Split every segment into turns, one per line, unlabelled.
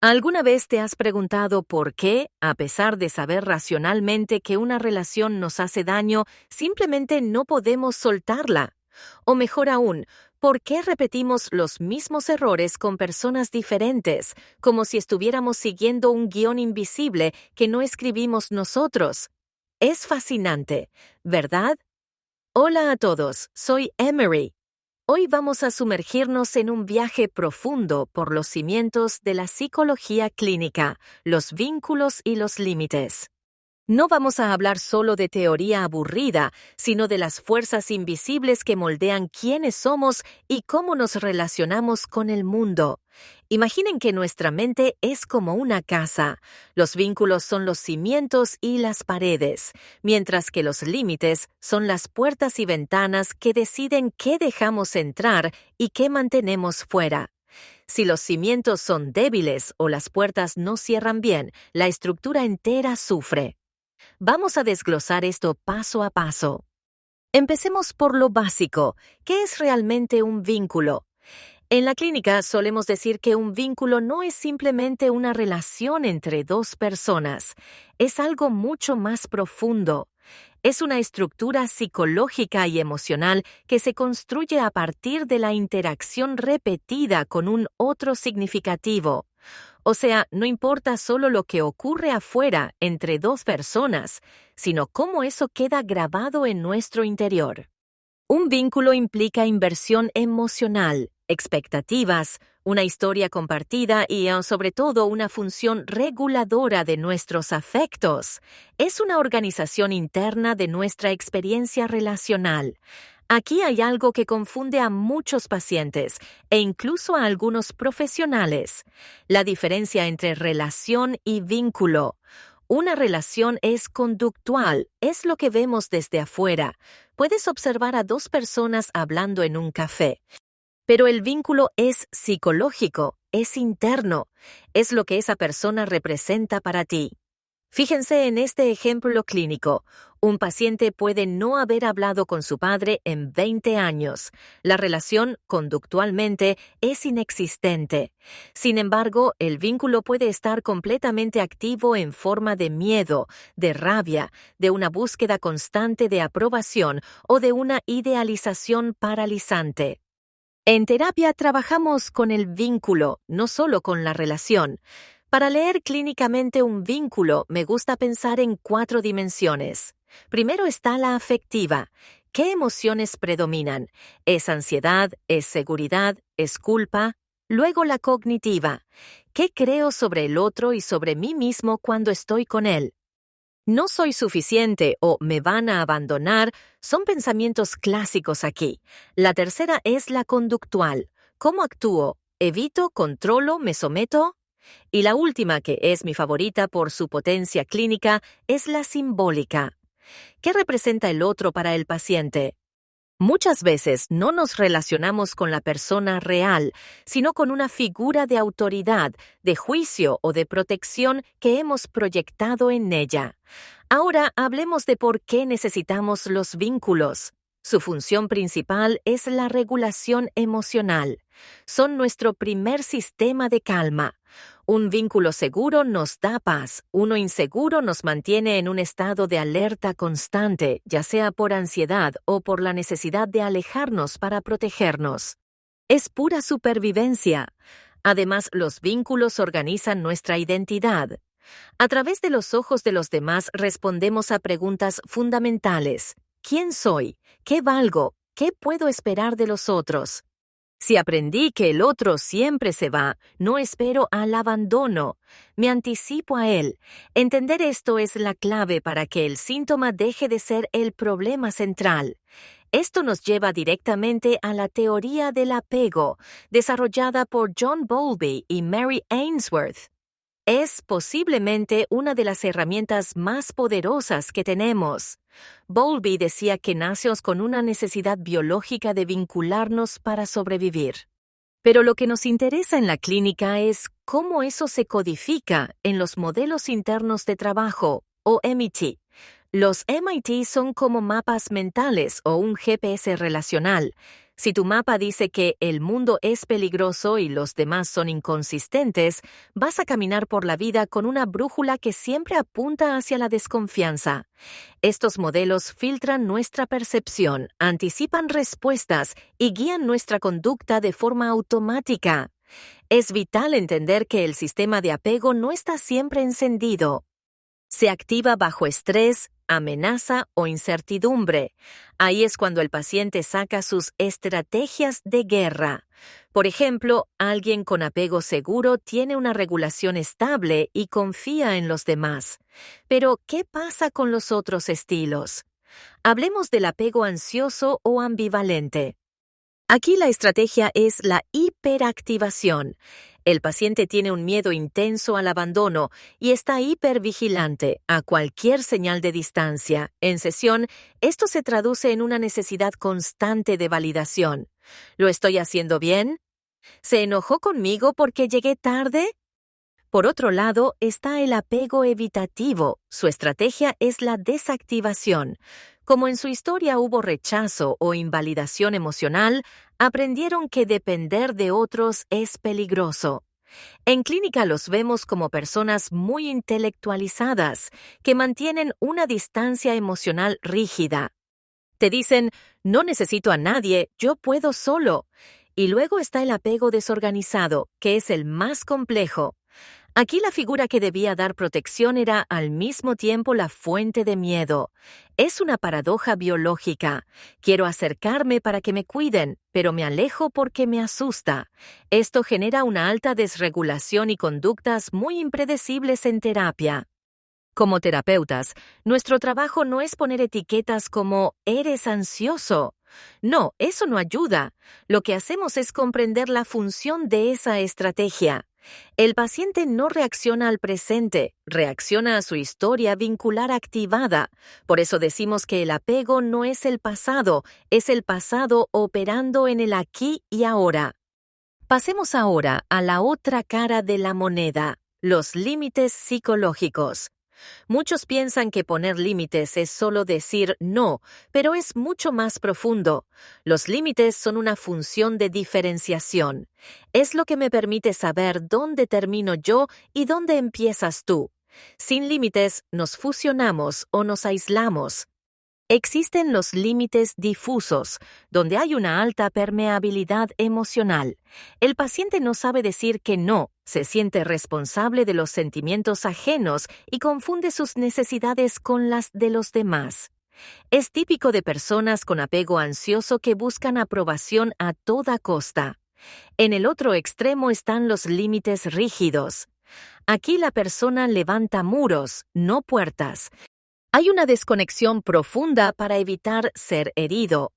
¿Alguna vez te has preguntado por qué, a pesar de saber racionalmente que una relación nos hace daño, simplemente no podemos soltarla? O mejor aún, ¿por qué repetimos los mismos errores con personas diferentes, como si estuviéramos siguiendo un guión invisible que no escribimos nosotros? Es fascinante, ¿verdad? Hola a todos, soy Emery. Hoy vamos a sumergirnos en un viaje profundo por los cimientos de la psicología clínica, los vínculos y los límites. No vamos a hablar solo de teoría aburrida, sino de las fuerzas invisibles que moldean quiénes somos y cómo nos relacionamos con el mundo. Imaginen que nuestra mente es como una casa. Los vínculos son los cimientos y las paredes, mientras que los límites son las puertas y ventanas que deciden qué dejamos entrar y qué mantenemos fuera. Si los cimientos son débiles o las puertas no cierran bien, la estructura entera sufre. Vamos a desglosar esto paso a paso. Empecemos por lo básico. ¿Qué es realmente un vínculo? En la clínica solemos decir que un vínculo no es simplemente una relación entre dos personas. Es algo mucho más profundo. Es una estructura psicológica y emocional que se construye a partir de la interacción repetida con un otro significativo. O sea, no importa solo lo que ocurre afuera entre dos personas, sino cómo eso queda grabado en nuestro interior. Un vínculo implica inversión emocional, expectativas, una historia compartida y, sobre todo, una función reguladora de nuestros afectos. Es una organización interna de nuestra experiencia relacional. Aquí hay algo que confunde a muchos pacientes e incluso a algunos profesionales: la diferencia entre relación y vínculo. Una relación es conductual, es lo que vemos desde afuera. Puedes observar a dos personas hablando en un café. Pero el vínculo es psicológico, es interno, es lo que esa persona representa para ti. Fíjense en este ejemplo clínico. Un paciente puede no haber hablado con su padre en 20 años. La relación, conductualmente, es inexistente. Sin embargo, el vínculo puede estar completamente activo en forma de miedo, de rabia, de una búsqueda constante de aprobación o de una idealización paralizante. En terapia trabajamos con el vínculo, no solo con la relación. Para leer clínicamente un vínculo, me gusta pensar en 4 dimensiones. Primero está la afectiva. ¿Qué emociones predominan? ¿Es ansiedad? ¿Es seguridad? ¿Es culpa? Luego la cognitiva. ¿Qué creo sobre el otro y sobre mí mismo cuando estoy con él? No soy suficiente o me van a abandonar son pensamientos clásicos aquí. La tercera es la conductual. ¿Cómo actúo? ¿Evito? ¿Controlo? ¿Me someto? Y la última, que es mi favorita por su potencia clínica, es la simbólica. ¿Qué representa el otro para el paciente? Muchas veces no nos relacionamos con la persona real, sino con una figura de autoridad, de juicio o de protección que hemos proyectado en ella. Ahora hablemos de por qué necesitamos los vínculos. Su función principal es la regulación emocional. Son nuestro primer sistema de calma. Un vínculo seguro nos da paz, uno inseguro nos mantiene en un estado de alerta constante, ya sea por ansiedad o por la necesidad de alejarnos para protegernos. Es pura supervivencia. Además, los vínculos organizan nuestra identidad. A través de los ojos de los demás respondemos a preguntas fundamentales. ¿Quién soy? ¿Qué valgo? ¿Qué puedo esperar de los otros? Si aprendí que el otro siempre se va, no espero al abandono. Me anticipo a él. Entender esto es la clave para que el síntoma deje de ser el problema central. Esto nos lleva directamente a la teoría del apego, desarrollada por John Bowlby y Mary Ainsworth. Es posiblemente una de las herramientas más poderosas que tenemos. Bowlby decía que nacemos con una necesidad biológica de vincularnos para sobrevivir. Pero lo que nos interesa en la clínica es cómo eso se codifica en los modelos internos de trabajo, o MIT. Los MIT son como mapas mentales o un GPS relacional. Si tu mapa dice que el mundo es peligroso y los demás son inconsistentes, vas a caminar por la vida con una brújula que siempre apunta hacia la desconfianza. Estos modelos filtran nuestra percepción, anticipan respuestas y guían nuestra conducta de forma automática. Es vital entender que el sistema de apego no está siempre encendido. Se activa bajo estrés, amenaza o incertidumbre. Ahí es cuando el paciente saca sus estrategias de guerra. Por ejemplo, alguien con apego seguro tiene una regulación estable y confía en los demás. Pero, ¿qué pasa con los otros estilos? Hablemos del apego ansioso o ambivalente. Aquí la estrategia es la hiperactivación. El paciente tiene un miedo intenso al abandono y está hipervigilante a cualquier señal de distancia. En sesión, esto se traduce en una necesidad constante de validación. ¿Lo estoy haciendo bien? ¿Se enojó conmigo porque llegué tarde? Por otro lado, está el apego evitativo. Su estrategia es la desactivación. Como en su historia hubo rechazo o invalidación emocional, aprendieron que depender de otros es peligroso. En clínica los vemos como personas muy intelectualizadas, que mantienen una distancia emocional rígida. Te dicen, no necesito a nadie, yo puedo solo. Y luego está el apego desorganizado, que es el más complejo. Aquí la figura que debía dar protección era al mismo tiempo la fuente de miedo. Es una paradoja biológica. Quiero acercarme para que me cuiden, pero me alejo porque me asusta. Esto genera una alta desregulación y conductas muy impredecibles en terapia. Como terapeutas, nuestro trabajo no es poner etiquetas como «eres ansioso». No, eso no ayuda. Lo que hacemos es comprender la función de esa estrategia. El paciente no reacciona al presente, reacciona a su historia vincular activada. Por eso decimos que el apego no es el pasado operando en el aquí y ahora. Pasemos ahora a la otra cara de la moneda, los límites psicológicos. Muchos piensan que poner límites es solo decir no, pero es mucho más profundo. Los límites son una función de diferenciación. Es lo que me permite saber dónde termino yo y dónde empiezas tú. Sin límites, nos fusionamos o nos aislamos. Existen los límites difusos, donde hay una alta permeabilidad emocional. El paciente no sabe decir que no, se siente responsable de los sentimientos ajenos y confunde sus necesidades con las de los demás. Es típico de personas con apego ansioso que buscan aprobación a toda costa. En el otro extremo están los límites rígidos. Aquí la persona levanta muros, no puertas. Hay una desconexión profunda para evitar ser herido.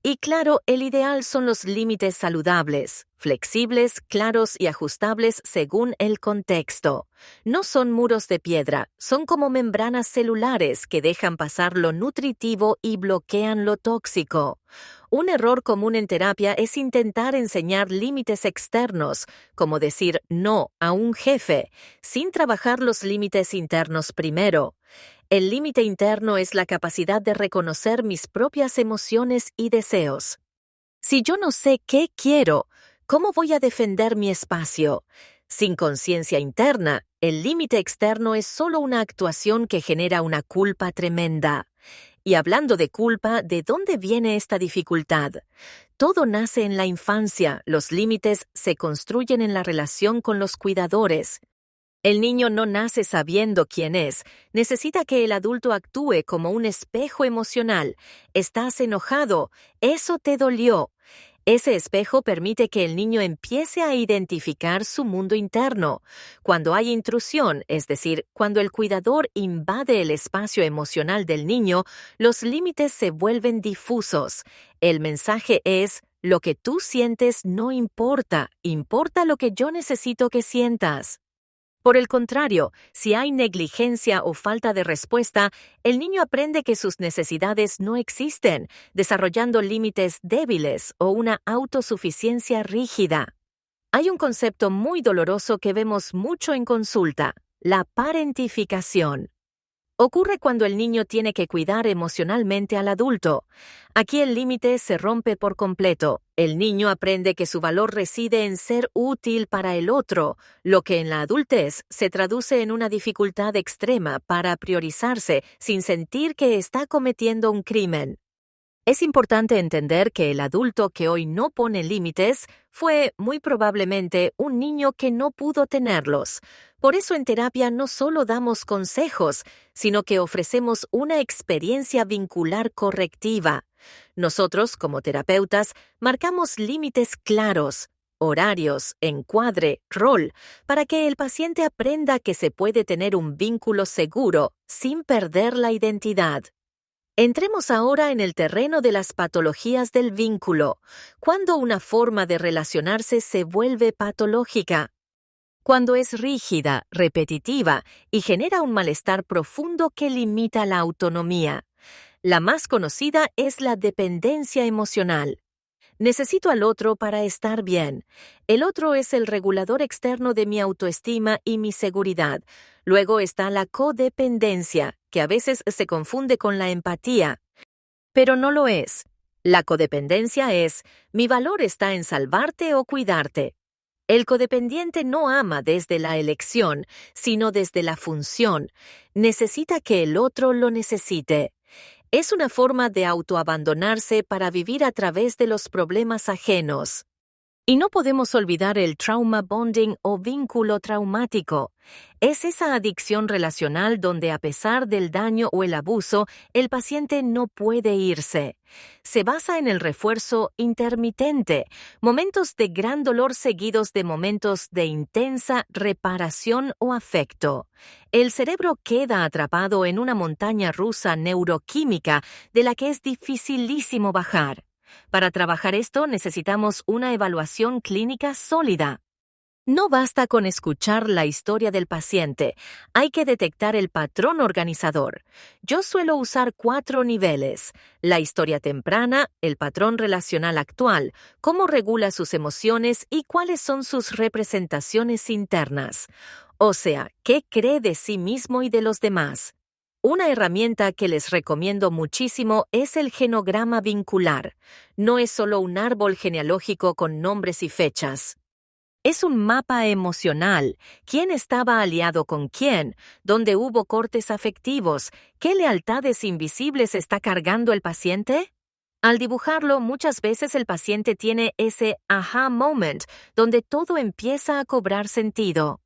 Y claro, el ideal son los límites saludables, flexibles, claros y ajustables según el contexto. No son muros de piedra, son como membranas celulares que dejan pasar lo nutritivo y bloquean lo tóxico. Un error común en terapia es intentar enseñar límites externos, como decir no a un jefe, sin trabajar los límites internos primero. El límite interno es la capacidad de reconocer mis propias emociones y deseos. Si yo no sé qué quiero, ¿cómo voy a defender mi espacio? Sin conciencia interna, el límite externo es solo una actuación que genera una culpa tremenda. Y hablando de culpa, ¿de dónde viene esta dificultad? Todo nace en la infancia, los límites se construyen en la relación con los cuidadores. El niño no nace sabiendo quién es, necesita que el adulto actúe como un espejo emocional. Estás enojado, eso te dolió. Ese espejo permite que el niño empiece a identificar su mundo interno. Cuando hay intrusión, es decir, cuando el cuidador invade el espacio emocional del niño, los límites se vuelven difusos. El mensaje es, lo que tú sientes no importa, importa lo que yo necesito que sientas. Por el contrario, si hay negligencia o falta de respuesta, el niño aprende que sus necesidades no existen, desarrollando límites débiles o una autosuficiencia rígida. Hay un concepto muy doloroso que vemos mucho en consulta, la parentificación. Ocurre cuando el niño tiene que cuidar emocionalmente al adulto. Aquí el límite se rompe por completo. El niño aprende que su valor reside en ser útil para el otro, lo que en la adultez se traduce en una dificultad extrema para priorizarse sin sentir que está cometiendo un crimen. Es importante entender que el adulto que hoy no pone límites fue muy probablemente un niño que no pudo tenerlos. Por eso en terapia no solo damos consejos, sino que ofrecemos una experiencia vincular correctiva. Nosotros, como terapeutas, marcamos límites claros, horarios, encuadre, rol, para que el paciente aprenda que se puede tener un vínculo seguro sin perder la identidad. Entremos ahora en el terreno de las patologías del vínculo, cuando una forma de relacionarse se vuelve patológica. Cuando es rígida, repetitiva y genera un malestar profundo que limita la autonomía. La más conocida es la dependencia emocional. Necesito al otro para estar bien. El otro es el regulador externo de mi autoestima y mi seguridad. Luego está la codependencia, que a veces se confunde con la empatía, pero no lo es. La codependencia es, mi valor está en salvarte o cuidarte. El codependiente no ama desde la elección, sino desde la función. Necesita que el otro lo necesite. Es una forma de autoabandonarse para vivir a través de los problemas ajenos. Y no podemos olvidar el trauma bonding o vínculo traumático. Es esa adicción relacional donde a pesar del daño o el abuso, el paciente no puede irse. Se basa en el refuerzo intermitente, momentos de gran dolor seguidos de momentos de intensa reparación o afecto. El cerebro queda atrapado en una montaña rusa neuroquímica de la que es dificilísimo bajar. Para trabajar esto necesitamos una evaluación clínica sólida. No basta con escuchar la historia del paciente, hay que detectar el patrón organizador. Yo suelo usar 4 niveles: la historia temprana, el patrón relacional actual, cómo regula sus emociones y cuáles son sus representaciones internas. O sea, ¿qué cree de sí mismo y de los demás? Una herramienta que les recomiendo muchísimo es el genograma vincular. No es solo un árbol genealógico con nombres y fechas. Es un mapa emocional, quién estaba aliado con quién, dónde hubo cortes afectivos, qué lealtades invisibles está cargando el paciente. Al dibujarlo, muchas veces el paciente tiene ese aha moment, donde todo empieza a cobrar sentido.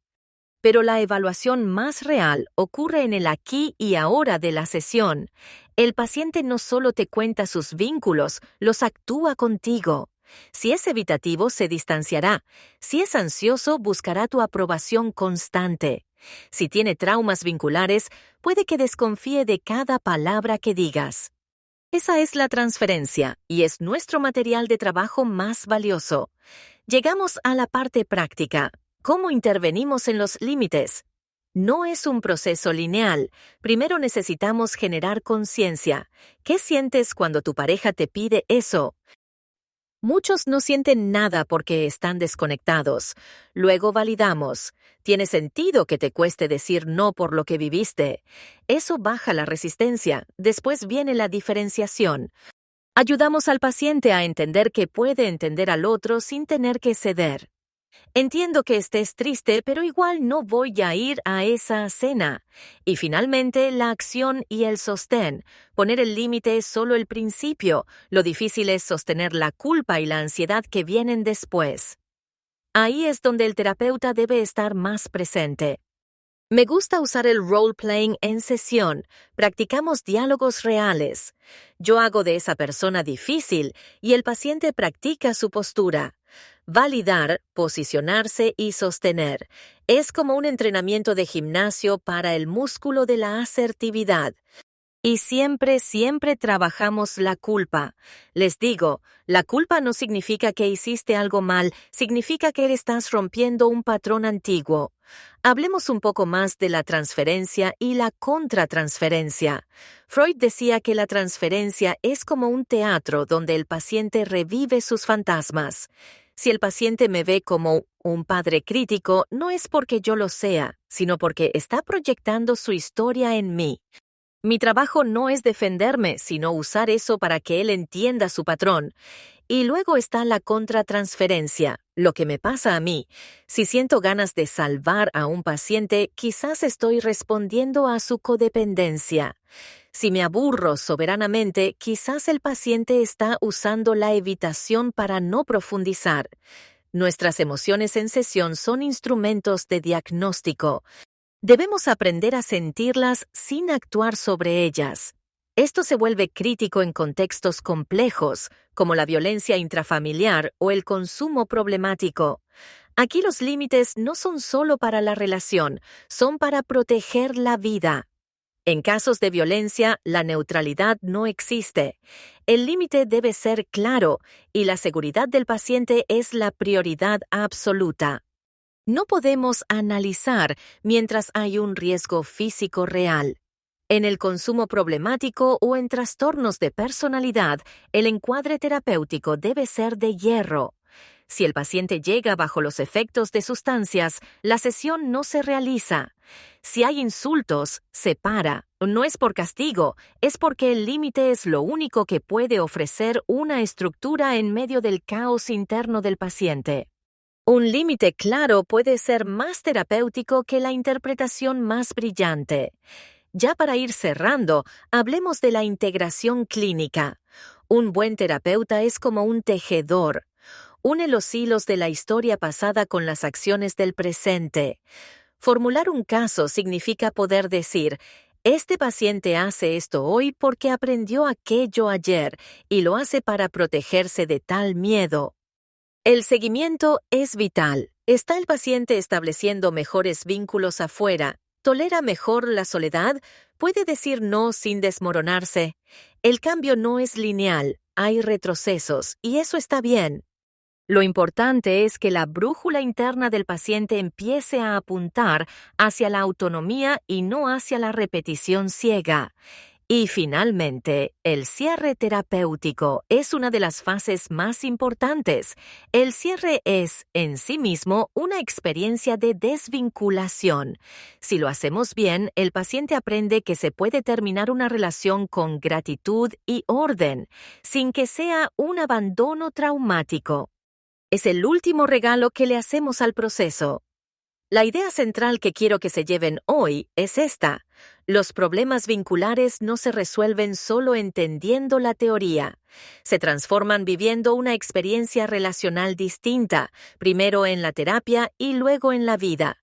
Pero la evaluación más real ocurre en el aquí y ahora de la sesión. El paciente no solo te cuenta sus vínculos, los actúa contigo. Si es evitativo, se distanciará. Si es ansioso, buscará tu aprobación constante. Si tiene traumas vinculares, puede que desconfíe de cada palabra que digas. Esa es la transferencia y es nuestro material de trabajo más valioso. Llegamos a la parte práctica. ¿Cómo intervenimos en los límites? No es un proceso lineal. Primero necesitamos generar conciencia. ¿Qué sientes cuando tu pareja te pide eso? Muchos no sienten nada porque están desconectados. Luego validamos. Tiene sentido que te cueste decir no por lo que viviste. Eso baja la resistencia. Después viene la diferenciación. Ayudamos al paciente a entender que puede entender al otro sin tener que ceder. Entiendo que estés triste, pero igual no voy a ir a esa cena. Y finalmente, la acción y el sostén. Poner el límite es solo el principio. Lo difícil es sostener la culpa y la ansiedad que vienen después. Ahí es donde el terapeuta debe estar más presente. Me gusta usar el role-playing en sesión. Practicamos diálogos reales. Yo hago de esa persona difícil y el paciente practica su postura. Validar, posicionarse y sostener. Es como un entrenamiento de gimnasio para el músculo de la asertividad. Y siempre trabajamos la culpa. Les digo, la culpa no significa que hiciste algo mal, significa que estás rompiendo un patrón antiguo. Hablemos un poco más de la transferencia y la contratransferencia. Freud decía que la transferencia es como un teatro donde el paciente revive sus fantasmas. Si el paciente me ve como un padre crítico, no es porque yo lo sea, sino porque está proyectando su historia en mí. Mi trabajo no es defenderme, sino usar eso para que él entienda su patrón. Y luego está la contratransferencia, lo que me pasa a mí. Si siento ganas de salvar a un paciente, quizás estoy respondiendo a su codependencia. Si me aburro soberanamente, quizás el paciente está usando la evitación para no profundizar. Nuestras emociones en sesión son instrumentos de diagnóstico. Debemos aprender a sentirlas sin actuar sobre ellas. Esto se vuelve crítico en contextos complejos, como la violencia intrafamiliar o el consumo problemático. Aquí los límites no son solo para la relación, son para proteger la vida. En casos de violencia, la neutralidad no existe. El límite debe ser claro y la seguridad del paciente es la prioridad absoluta. No podemos analizar mientras hay un riesgo físico real. En el consumo problemático o en trastornos de personalidad, el encuadre terapéutico debe ser de hierro. Si el paciente llega bajo los efectos de sustancias, la sesión no se realiza. Si hay insultos, se para. No es por castigo, es porque el límite es lo único que puede ofrecer una estructura en medio del caos interno del paciente. Un límite claro puede ser más terapéutico que la interpretación más brillante. Ya para ir cerrando, hablemos de la integración clínica. Un buen terapeuta es como un tejedor. Une los hilos de la historia pasada con las acciones del presente. Formular un caso significa poder decir, este paciente hace esto hoy porque aprendió aquello ayer y lo hace para protegerse de tal miedo. El seguimiento es vital. ¿Está el paciente estableciendo mejores vínculos afuera? ¿Tolera mejor la soledad? ¿Puede decir no sin desmoronarse? El cambio no es lineal, hay retrocesos, y eso está bien. Lo importante es que la brújula interna del paciente empiece a apuntar hacia la autonomía y no hacia la repetición ciega. Y finalmente, el cierre terapéutico es una de las fases más importantes. El cierre es, en sí mismo, una experiencia de desvinculación. Si lo hacemos bien, el paciente aprende que se puede terminar una relación con gratitud y orden, sin que sea un abandono traumático. Es el último regalo que le hacemos al proceso. La idea central que quiero que se lleven hoy es esta. Los problemas vinculares no se resuelven solo entendiendo la teoría. Se transforman viviendo una experiencia relacional distinta, primero en la terapia y luego en la vida.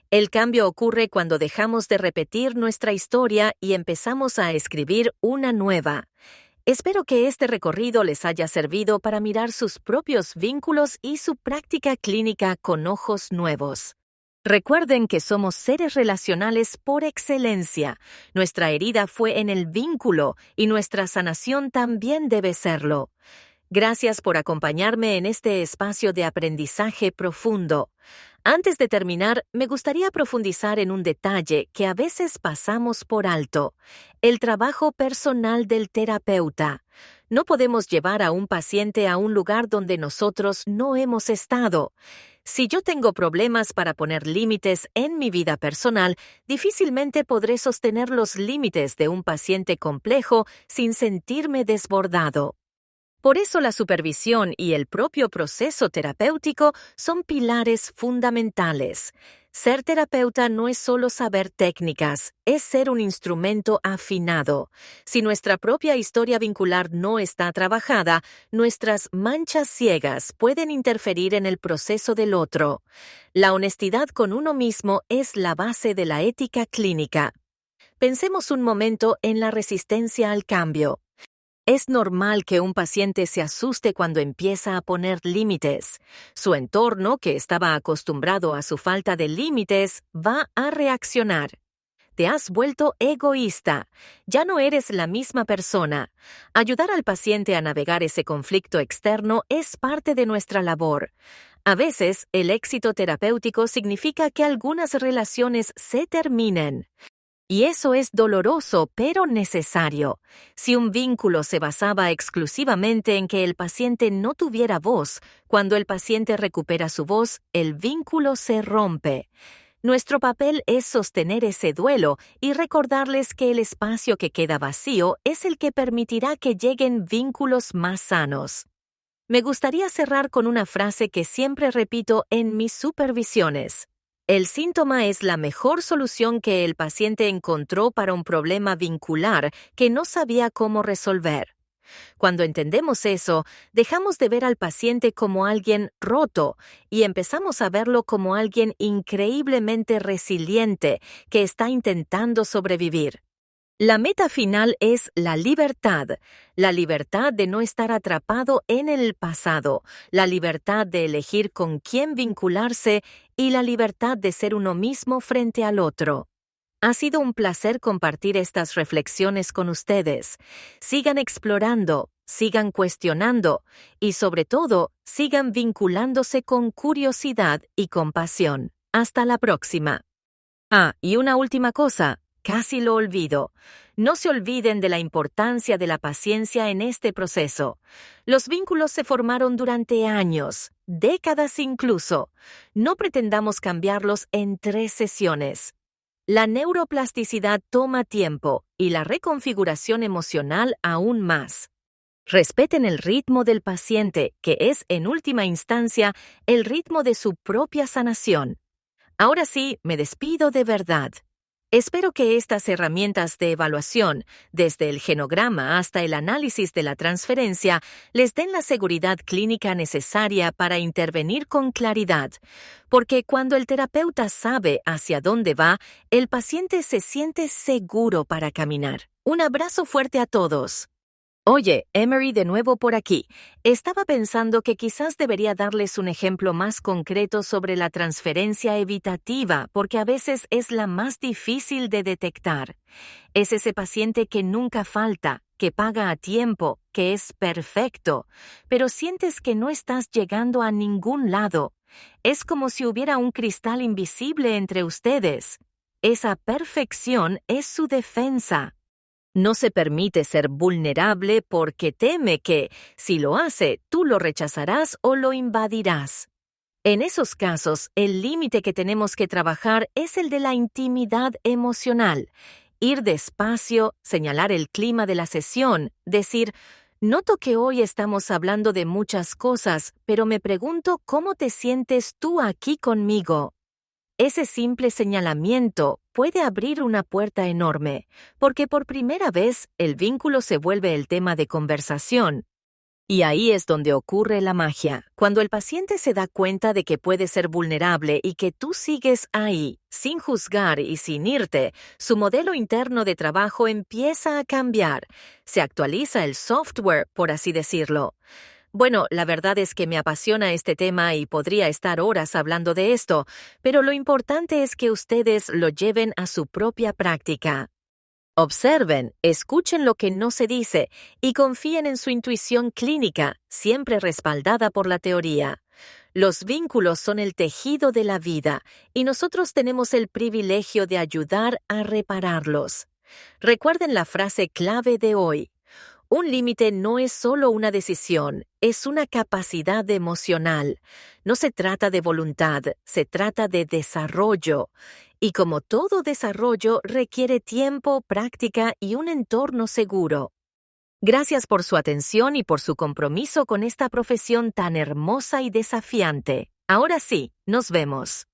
El cambio ocurre cuando dejamos de repetir nuestra historia y empezamos a escribir una nueva. Espero que este recorrido les haya servido para mirar sus propios vínculos y su práctica clínica con ojos nuevos. Recuerden que somos seres relacionales por excelencia. Nuestra herida fue en el vínculo y nuestra sanación también debe serlo. Gracias por acompañarme en este espacio de aprendizaje profundo. Antes de terminar, me gustaría profundizar en un detalle que a veces pasamos por alto: el trabajo personal del terapeuta. No podemos llevar a un paciente a un lugar donde nosotros no hemos estado. Si yo tengo problemas para poner límites en mi vida personal, difícilmente podré sostener los límites de un paciente complejo sin sentirme desbordado. Por eso la supervisión y el propio proceso terapéutico son pilares fundamentales. Ser terapeuta no es solo saber técnicas, es ser un instrumento afinado. Si nuestra propia historia vincular no está trabajada, nuestras manchas ciegas pueden interferir en el proceso del otro. La honestidad con uno mismo es la base de la ética clínica. Pensemos un momento en la resistencia al cambio. Es normal que un paciente se asuste cuando empieza a poner límites. Su entorno, que estaba acostumbrado a su falta de límites, va a reaccionar. Te has vuelto egoísta. Ya no eres la misma persona. Ayudar al paciente a navegar ese conflicto externo es parte de nuestra labor. A veces, el éxito terapéutico significa que algunas relaciones se terminen. Y eso es doloroso, pero necesario. Si un vínculo se basaba exclusivamente en que el paciente no tuviera voz, cuando el paciente recupera su voz, el vínculo se rompe. Nuestro papel es sostener ese duelo y recordarles que el espacio que queda vacío es el que permitirá que lleguen vínculos más sanos. Me gustaría cerrar con una frase que siempre repito en mis supervisiones. El síntoma es la mejor solución que el paciente encontró para un problema vincular que no sabía cómo resolver. Cuando entendemos eso, dejamos de ver al paciente como alguien roto y empezamos a verlo como alguien increíblemente resiliente que está intentando sobrevivir. La meta final es la libertad de no estar atrapado en el pasado, la libertad de elegir con quién vincularse y la libertad de ser uno mismo frente al otro. Ha sido un placer compartir estas reflexiones con ustedes. Sigan explorando, sigan cuestionando y sobre todo, sigan vinculándose con curiosidad y compasión. Hasta la próxima. Y una última cosa. Casi lo olvido. No se olviden de la importancia de la paciencia en este proceso. Los vínculos se formaron durante años, décadas incluso. No pretendamos cambiarlos en 3 sesiones. La neuroplasticidad toma tiempo y la reconfiguración emocional aún más. Respeten el ritmo del paciente, que es, en última instancia, el ritmo de su propia sanación. Ahora sí, me despido de verdad. Espero que estas herramientas de evaluación, desde el genograma hasta el análisis de la transferencia, les den la seguridad clínica necesaria para intervenir con claridad, porque cuando el terapeuta sabe hacia dónde va, el paciente se siente seguro para caminar. Un abrazo fuerte a todos. Oye, Emery de nuevo por aquí. Estaba pensando que quizás debería darles un ejemplo más concreto sobre la transferencia evitativa, porque a veces es la más difícil de detectar. Es ese paciente que nunca falta, que paga a tiempo, que es perfecto, pero sientes que no estás llegando a ningún lado. Es como si hubiera un cristal invisible entre ustedes. Esa perfección es su defensa. No se permite ser vulnerable porque teme que, si lo hace, tú lo rechazarás o lo invadirás. En esos casos, el límite que tenemos que trabajar es el de la intimidad emocional. Ir despacio, señalar el clima de la sesión, decir, noto que hoy estamos hablando de muchas cosas, pero me pregunto cómo te sientes tú aquí conmigo. Ese simple señalamiento puede abrir una puerta enorme, porque por primera vez el vínculo se vuelve el tema de conversación. Y ahí es donde ocurre la magia, cuando el paciente se da cuenta de que puede ser vulnerable y que tú sigues ahí, sin juzgar y sin irte, su modelo interno de trabajo empieza a cambiar. Se actualiza el software, por así decirlo. Bueno, la verdad es que me apasiona este tema y podría estar horas hablando de esto, pero lo importante es que ustedes lo lleven a su propia práctica. Observen, escuchen lo que no se dice y confíen en su intuición clínica, siempre respaldada por la teoría. Los vínculos son el tejido de la vida y nosotros tenemos el privilegio de ayudar a repararlos. Recuerden la frase clave de hoy. Un límite no es solo una decisión, es una capacidad emocional. No se trata de voluntad, se trata de desarrollo. Y como todo desarrollo requiere tiempo, práctica y un entorno seguro. Gracias por su atención y por su compromiso con esta profesión tan hermosa y desafiante. Ahora sí, nos vemos.